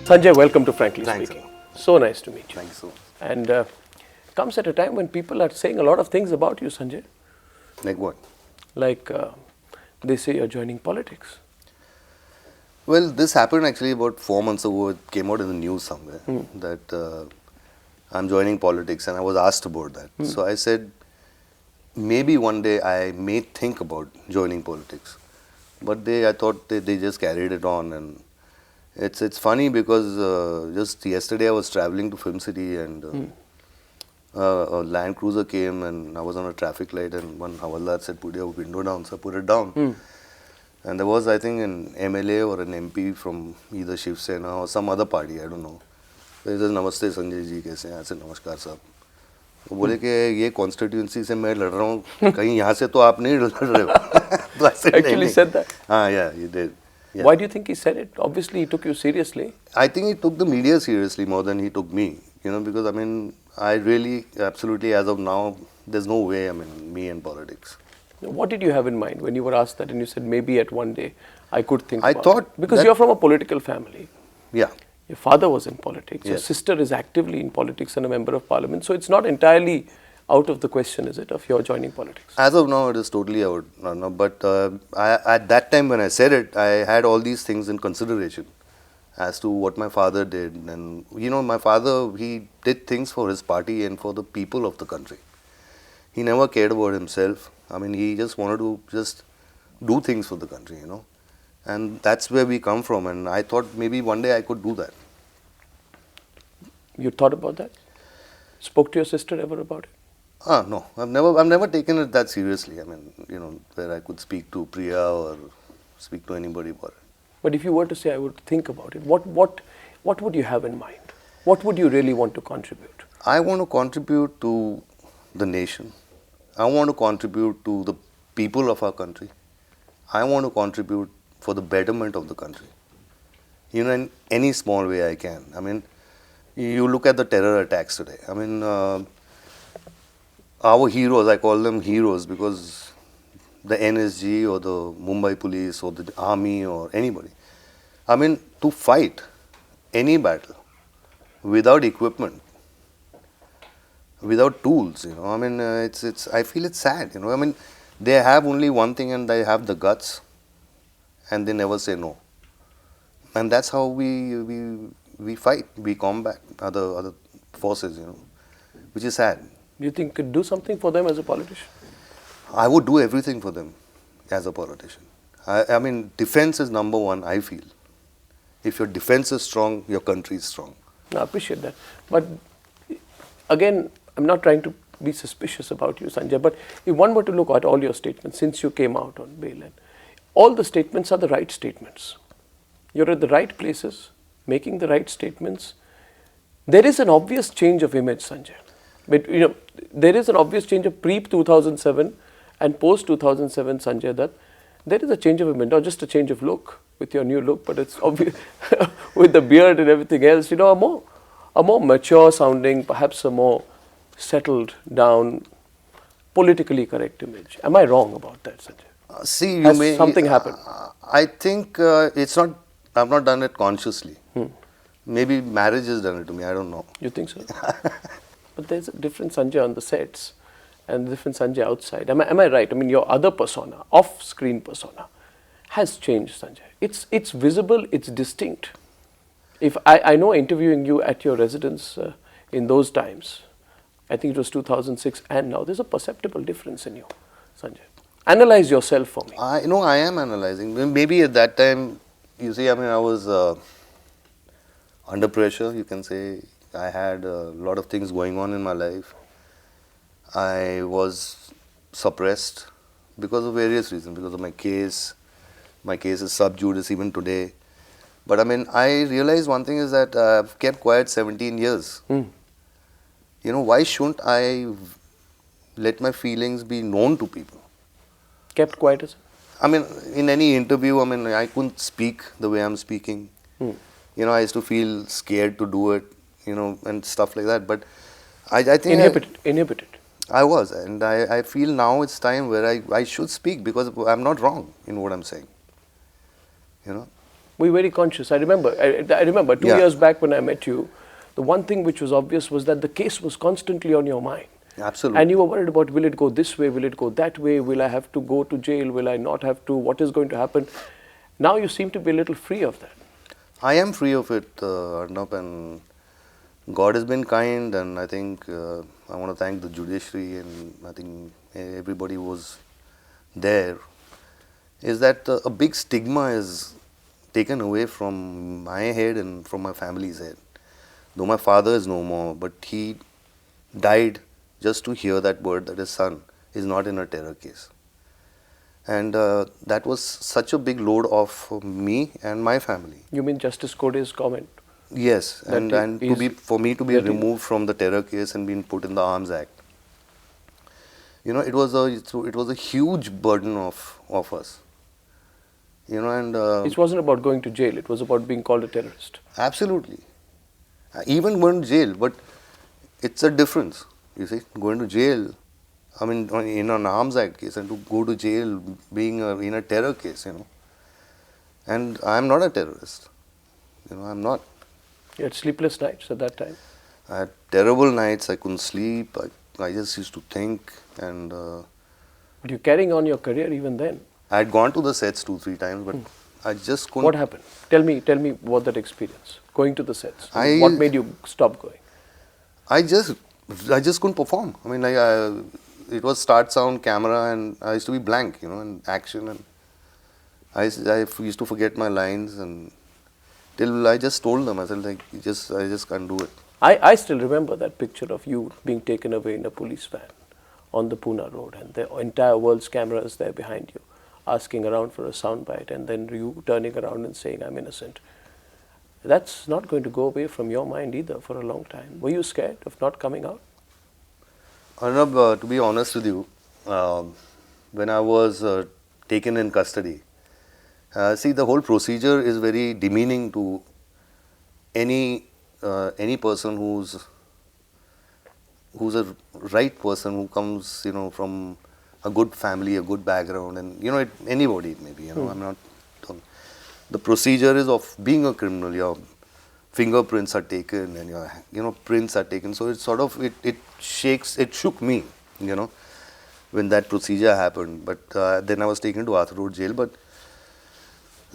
Sanjay, welcome to Frankly Thanks, Speaking. Anna. So nice to meet you. Thank you so much. And comes at a time when people are saying a lot of things about you, Sanjay. Like what? Like they say you're joining politics. Well, this happened actually about 4 months ago. It came out in the news somewhere that I'm joining politics, and I was asked about that. So I said, maybe one day I may think about joining politics. But I thought they just carried it on, and it's funny because just yesterday I was traveling to Film City, and a Land Cruiser came, and I was on a traffic light, and one Havaldar said, "Put your window down." So I put it down. And there was, I think, an MLA or an MP from either Shiv Sena or some other party, I don't know. So he says, "Namaste Sanjay ji, kaise hain?" I said, "Namaskar sahab." वो बोले कि ये constituency से मैं लड़ रहा हूँ, कहीं यहाँ से तो आप नहीं लड़ रहे हो. तो I said, Actually नहीं. said that. Yeah, he did. Yeah. Why do you think he said it? Obviously, he took you seriously. I think he took the media seriously more than he took me, because I mean, I really, absolutely, as of now, there's no way I'm in me and politics. What did you have in mind when you were asked that and you said maybe at one day I could think I about thought it? Because that- you're from a political family. Yeah. Your father was in politics. Your Yes. sister is actively in politics and a member of parliament. So it's not entirely out of the question, is it, of your joining politics? As of now, it is totally out. No, but at that time when I said it, I had all these things in consideration as to what my father did. And, my father, he did things for his party and for the people of the country. He never cared about himself. I mean, he just wanted to just do things for the country, And that's where we come from. And I thought maybe one day I could do that. You thought about that? Spoke to your sister ever about it? No, I've never taken it that seriously. I mean, where I could speak to Priya or speak to anybody about it. But if you were to say I would think about it, what would you have in mind? What would you really want to contribute? I want to contribute to the nation. I want to contribute to the people of our country. I want to contribute for the betterment of the country. In any small way I can. I mean, you look at the terror attacks today. I mean, our heroes, I call them heroes because the NSG or the Mumbai police or the army or anybody, I mean, to fight any battle without equipment, without tools, I mean, I feel it's sad, I mean, they have only one thing and they have the guts and they never say no. And that's how we fight, we combat other forces, which is sad. Do you think you could do something for them as a politician? I would do everything for them as a politician. I mean, defense is number one, I feel. If your defense is strong, your country is strong. I appreciate that. But again, I'm not trying to be suspicious about you, Sanjay, but if one were to look at all your statements since you came out on bail, and all the statements are the right statements. You're at the right places, making the right statements. There is an obvious change of image, Sanjay. But there is an obvious change of pre-2007 and post-2007 Sanjay Dutt. There is a change of image, not just a change of look with your new look, but it's obvious with the beard and everything else. A more mature sounding, perhaps a more settled down, politically correct image. Am I wrong about that, Sanjay? See, Has something happened? I think it's not. I've not done it consciously. Maybe marriage has done it to me. I don't know. You think so? But there's a different Sanjay on the sets and a different Sanjay outside. Am I right? I mean, your other persona, off-screen persona, has changed, Sanjay. It's visible, it's distinct. If I know interviewing you at your residence in those times, I think it was 2006 and now, there's a perceptible difference in you, Sanjay. Analyze yourself for me. I am analyzing. Maybe at that time, you see, I mean, I was under pressure, you can say. I had a lot of things going on in my life. I was suppressed because of various reasons, because of my case. My case is sub judice even today. But I mean, I realized one thing is that I've kept quiet 17 years. Why shouldn't I let my feelings be known to people? Kept quiet as? I mean, in any interview, I mean, I couldn't speak the way I'm speaking. I used to feel scared to do it, and stuff like that. But I think Inhibited. I was, and I feel now it's time where I should speak because I'm not wrong in what I'm saying. Were you very conscious? I remember. I remember 2 Yeah. years back when I met you, the one thing which was obvious was that the case was constantly on your mind. Absolutely. And you were worried about, will it go this way, will it go that way, will I have to go to jail, will I not have to, what is going to happen? Now you seem to be a little free of that. I am free of it, Arnab, and God has been kind, and I think I want to thank the judiciary and I think everybody who was there, is that a big stigma is taken away from my head and from my family's head. Though my father is no more, but he died just to hear that word that his son is not in a terror case. And that was such a big load off me and my family. You mean Justice Kode's comment? Yes, That and to be, for me to be that he- removed from the terror case and being put in the Arms Act, you know, it was a huge burden of us. You know, and It wasn't about going to jail, it was about being called a terrorist. absolutely, even going to jail, but it's a difference. You see, going to jail, I mean, in an Arms Act case, and to go to jail being in a terror case, you know. And I'm not a terrorist. You know, I'm not. You had sleepless nights at that time. I had terrible nights. I couldn't sleep. I just used to think, and But you're carrying on your career even then. I had gone to the sets 2-3 times, but I just couldn't. What happened? Tell me what that experience, going to the sets. I- What made you stop going? I just couldn't perform. I mean, it was start, sound, camera, and I used to be blank, you know, and action, and I used to forget my lines, and till I just told them, I said, like, I just can't do it. I still remember that picture of you being taken away in a police van on the Pune road, and the entire world's cameras there behind you, asking around for a soundbite, and then you turning around and saying, I'm innocent. That's not going to go away from your mind either for a long time. Were you scared of not coming out? Arnab, to be honest with you, when I was taken in custody, see, the whole procedure is very demeaning to any person who's a right person, who comes, you know, from a good family, a good background, and, you know, anybody maybe, you know, I'm not talking. The procedure is of being a criminal. Your fingerprints are taken and your, you know, prints are taken. So it's sort of, it shook me, you know, when that procedure happened. But then I was taken to Arthur Road jail. But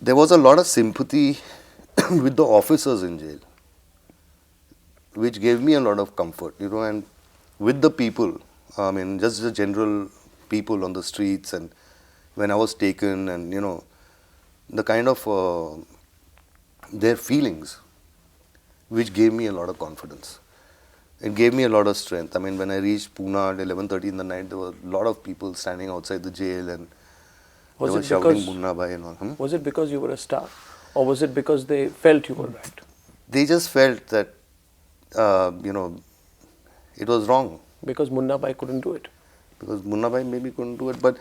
there was a lot of sympathy with the officers in jail, which gave me a lot of comfort, you know, and with the people, I mean, just the general people on the streets, and when I was taken, and, you know, the kind of their feelings, which gave me a lot of confidence. It gave me a lot of strength. I mean, when I reached Pune at 11:30 in the night, there were a lot of people standing outside the jail, and they were shouting Munna Bhai and all. Was it because you were a star, or was it because they felt you were right? They just felt that, you know, it was wrong. Because Munna Bhai couldn't do it. Because Munna Bhai maybe couldn't do it. But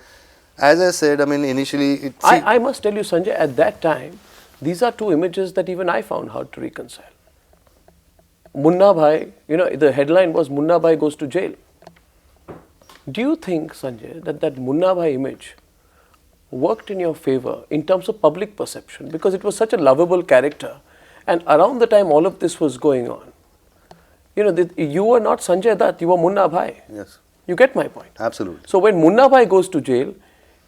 as I said, I mean, initially, I must tell you, Sanjay, at that time, these are two images that even I found hard to reconcile. Munna Bhai, you know, the headline was Munna Bhai goes to jail. Do you think, Sanjay, that Munna Bhai image worked in your favor in terms of public perception? Because it was such a lovable character, and around the time all of this was going on, you know, you were not Sanjay Dutt, you were Munna Bhai. yes, You get my point? absolutely. So when Munna Bhai goes to jail,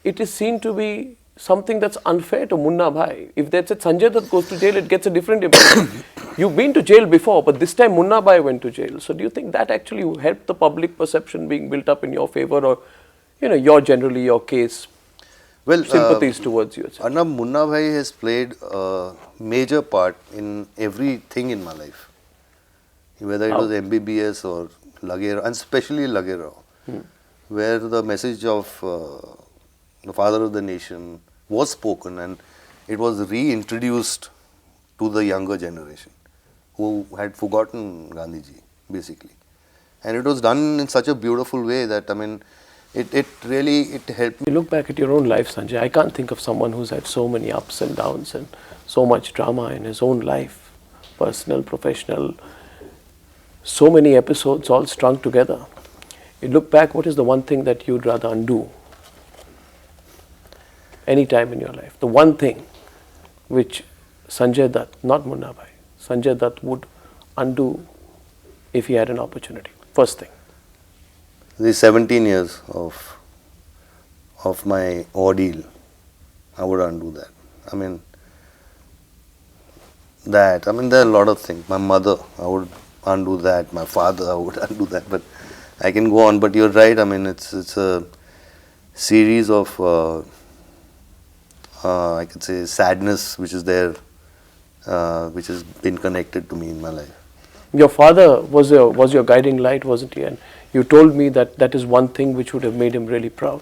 it is seen to be something that's unfair to Munna Bhai. If they said Sanjay Dutt goes to jail, it gets a different impression. You've been to jail before, but this time Munna Bhai went to jail. So do you think that actually helped the public perception being built up in your favor, or, you know, your case, Well, sympathies towards you? etc.? Arnab, Munna Bhai has played a major part in everything in my life. Whether it was MBBS or Lagera, and especially Lagera, where the message of the father of the nation was spoken, and it was reintroduced to the younger generation who had forgotten Gandhiji, basically. And it was done in such a beautiful way that, I mean, it really helped me. You look back at your own life, Sanjay, I can't think of someone who's had so many ups and downs and so much drama in his own life, personal, professional, so many episodes all strung together. You look back, what is the one thing that you'd rather undo? Any time in your life, the one thing which Sanjay Dutt, not Munna Bhai, Sanjay Dutt would undo if he had an opportunity? First thing. The 17 years of my ordeal, I would undo that. I mean, there are a lot of things. My mother, I would undo that. My father, I would undo that. But I can go on. But you're right. I mean, it's a series of I could say sadness which is there, which has been connected to me in my life. Your father was your guiding light, wasn't he? And you told me that that is one thing which would have made him really proud,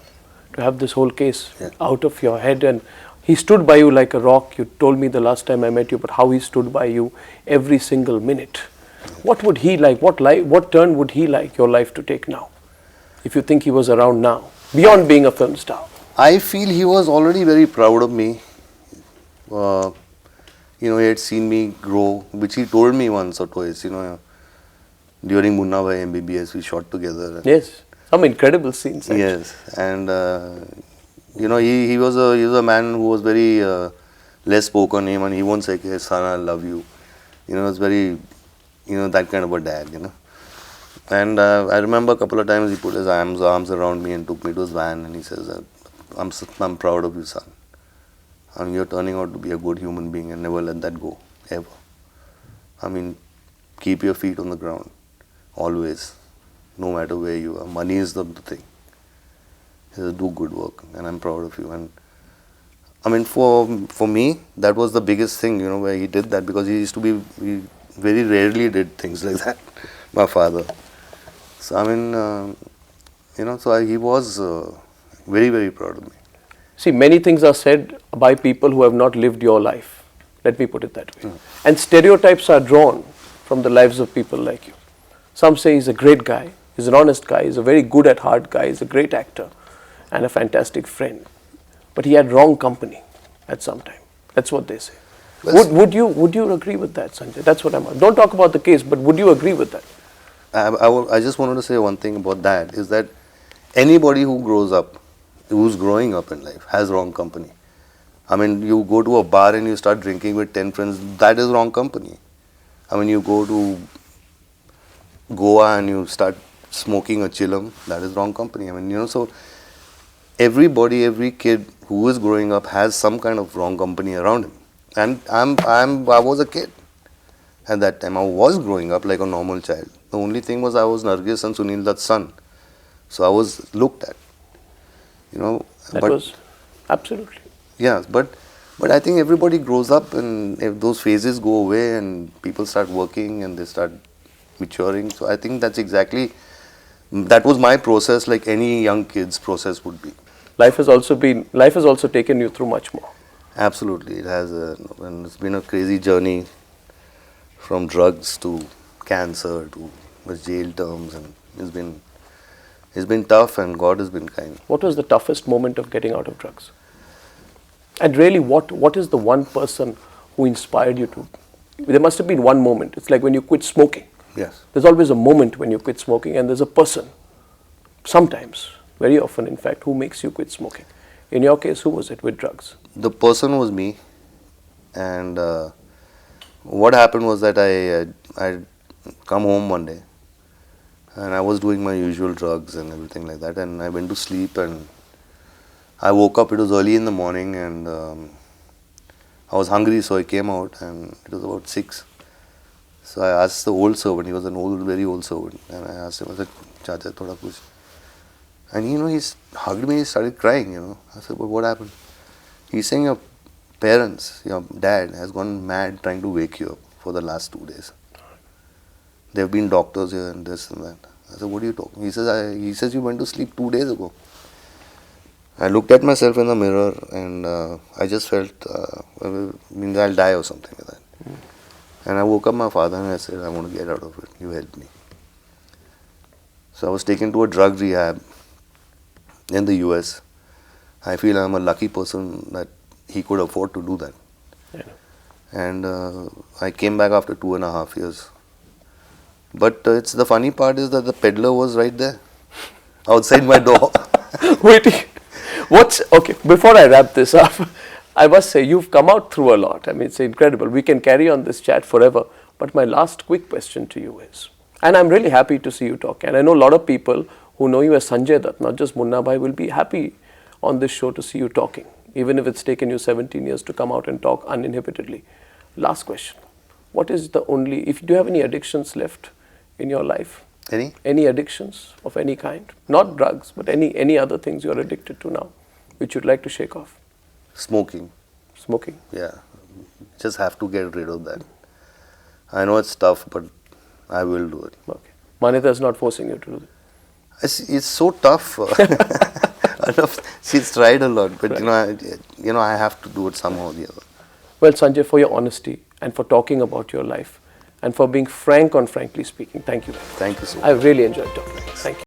to have this whole case out of your head. And he stood by you like a rock. You told me the last time I met you, but how he stood by you every single minute. What would he like? What turn would he like your life to take now, if you think he was around now, beyond being a film star? I feel he was already very proud of me. He had seen me grow, which he told me once or twice. During Munna Bhai MBBS, we shot together. Yes, some incredible scenes. Actually. Yes, and he was a man who was very less spoken name, and he won't say, "Hey, son, I love you." It's very, that kind of a dad. And I remember a couple of times he put his arms around me and took me to his van, and he says, I'm proud of you, son. You're turning out to be a good human being, and never let that go, ever. Keep your feet on the ground, always, no matter where you are. Money is the thing. He says, do good work, and I'm proud of you. And for me, that was the biggest thing, where he did that, because he very rarely did things like that, my father. So, he was very, very proud of me. See, many things are said by people who have not lived your life. Let me put it that way. And stereotypes are drawn from the lives of people like you. Some say he's a great guy, he's an honest guy, he's a very good at heart guy, he's a great actor and a fantastic friend. But he had wrong company at some time. That's what they say. Would you agree with that, Sanjay? That's what I'm asking. Don't talk about the case, but would you agree with that? I just wanted to say one thing about that, is that anybody who's growing up in life has wrong company. You go to a bar and you start drinking with 10 friends, that is wrong company. You go to Goa and you start smoking a chillum, that is wrong company. So every kid who is growing up has some kind of wrong company around him. And I was a kid at that time. I was growing up like a normal child. The only thing was I was Nargis and Sunil Dutt's son. So I was looked at. That was absolutely. Yeah, but I think everybody grows up, and if those phases go away and people start working and they start maturing. So I think that was my process, like any young kid's process would be. Life has also taken you through much more. Absolutely, it has, and it's been a crazy journey, from drugs to cancer to jail terms, and it's been tough, and God has been kind. What was the toughest moment of getting out of drugs? And really, what is the one person who inspired you to? There must have been one moment. It's like when you quit smoking. Yes. There's always a moment when you quit smoking, and there's a person, sometimes, very often in fact, who makes you quit smoking. In your case, who was it with drugs? The person was me, and what happened was that I come home one day, and I was doing my usual drugs and everything like that, and I went to sleep, and I woke up. It was early in the morning, and I was hungry, so I came out, and it was about 6. So I asked the old servant. He was an very old servant, and I asked him, I said, "Chacha, thoda kuch." And he hugged me, he started crying, I said, "But what happened?" He's saying, "Your parents, your dad has gone mad trying to wake you up for the last 2 days. There have been doctors here and this and that." I said, "What are you talking?" He says, "You went to sleep 2 days ago." I looked at myself in the mirror, and I just felt, I'll die or something like that. And I woke up my father and I said, "I want to get out of it. You help me." So I was taken to a drug rehab in the US. I feel I'm a lucky person that he could afford to do that. Yeah. And I came back after 2.5 years. But it's the funny part is that the peddler was right there, outside my door. Waiting. Okay, before I wrap this up, I must say, you've come out through a lot. I mean, it's incredible. We can carry on this chat forever. But my last quick question to you is, and I'm really happy to see you talk, and I know a lot of people who know you as Sanjay Dutt, not just Munna Bhai, will be happy on this show to see you talking, even if it's taken you 17 years to come out and talk uninhibitedly. Last question. What is the only, do you have any addictions left in your life? Any addictions of any kind? Not drugs, but any other things you're addicted to now, which you'd like to shake off? Smoking. Smoking? Yeah. Just have to get rid of that. I know it's tough, but I will do it. Okay. Manita is not forcing you to do it. It's so tough. She's tried a lot, but right. I have to do it somehow or the other. Well, Sanjay, for your honesty and for talking about your life and for being frank on Frankly Speaking, thank you. Thank you so much. I really enjoyed talking. Thank you.